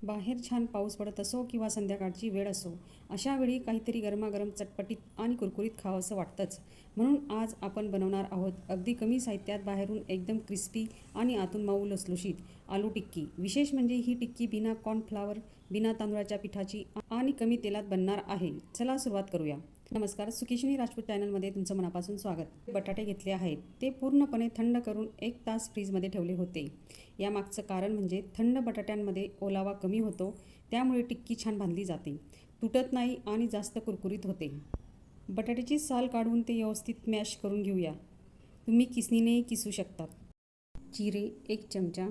बाहेर छान पाऊस पडत असो किंवा संध्याकाळची वेळ असो, अशा वेळी काहीतरी गरमागरम चटपटीत आणि कुरकुरीत खावंसं वाटतंच. म्हणून आज आपण बनवणार आहोत अगदी कमी साहित्यात बाहेरून एकदम क्रिस्पी आणि आतून मऊ लुसलुशीत आलू टिक्की. विशेष म्हणजे ही टिक्की बिना कॉर्नफ्लॉवर, बिना तांदळाच्या पिठाची आणि कमी तेलात बनणार आहे. चला सुरुवात करूया. नमस्कार, सुकेशिनी राजपूत चॅनलमध्ये तुमचं मनापासून स्वागत. बटाटे घेतले आहेत, ते पूर्णपणे थंड करून 1 तास फ्रीजमध्ये ठेवले होते. यामागचं कारण म्हणजे थंड बटाट्यांमध्ये ओलावा कमी होतो, त्यामुळे टिक्की छान बांधली जाते, तुटत नाही आणि जास्त कुरकुरीत होते. बटाट्याची साल काढून ते व्यवस्थित मॅश करून घेऊया. तुम्ही किसणीनेही किसू शकतात. जिरे 1 चमचा,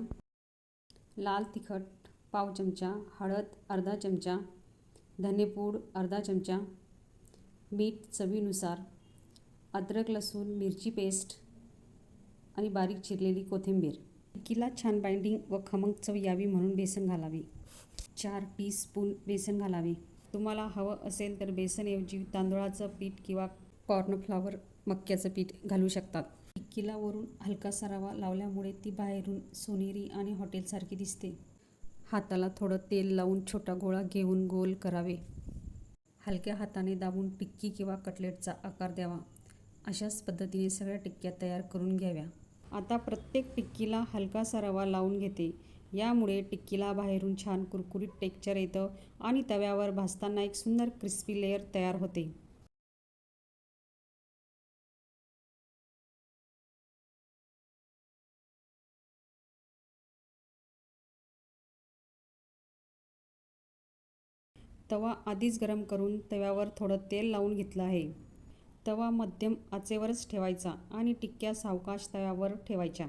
लाल तिखट पाव चमचा, हळद अर्धा चमचा, धनेपूड अर्धा चमचा, मीठ चवीनुसार, अद्रक लसूण मिरची पेस्ट आणि बारीक चिरलेली कोथिंबीर. टिक्कीला छान बाइंडिंग व खमंग चव यावी म्हणून बेसन घालावे. 4 टीस्पून बेसन घालावे. तुम्हाला हवं असेल तर बेसनऐवजी तांदळाचं पीठ किंवा कॉर्नफ्लॉवर मक्याचं पीठ घालू शकतात. टिक्कीला वरून हलकासा रवा लावल्यामुळे ती बाहेरून सोनेरी आणि हॉटेलसारखी दिसते. हाताला थोडं तेल लावून छोटा गोळा घेऊन गोल करावे. हलक्या हाताने दाबून टिक्की किंवा कटलेटचा आकार द्यावा. अशाच पद्धतीने सगळ्या टिक्क्या तयार करून घ्याव्या. आता प्रत्येक टिक्कीला हलकासा रवा लावून घेते. यामुळे टिक्कीला बाहेरून छान कुरकुरीत टेक्स्चर येतं आणि तव्यावर भाजताना एक सुंदर क्रिस्पी लेयर तयार होते. तवा आधीच गरम करून तव्यावर थोडं तेल लावून घेतलं आहे. तवा मध्यम आचेवरच ठेवायचा आणि टिक्क्या सावकाश तव्यावर ठेवायच्या.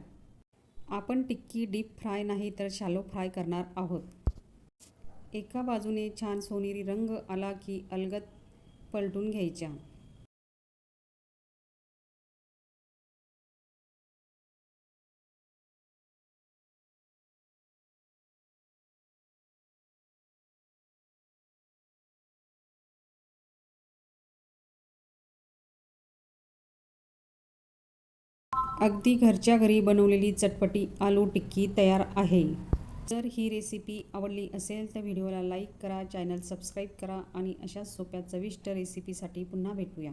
आपण टिक्की डीप फ्राय नाही तर शॅलो फ्राय करणार आहोत. एका बाजूने छान सोनेरी रंग आला की अलगद पलटून घ्यायच्या. अगदी घरच्या घरी बनवलेली चटपटी आलू टिक्की तयार आहे. जर ही रेसिपी आवडली असेल तर व्हिडिओला लाईक करा, चॅनल सबस्क्राईब करा आणि अशाच सोप्या चविष्ट रेसिपीसाठी पुन्हा भेटूया.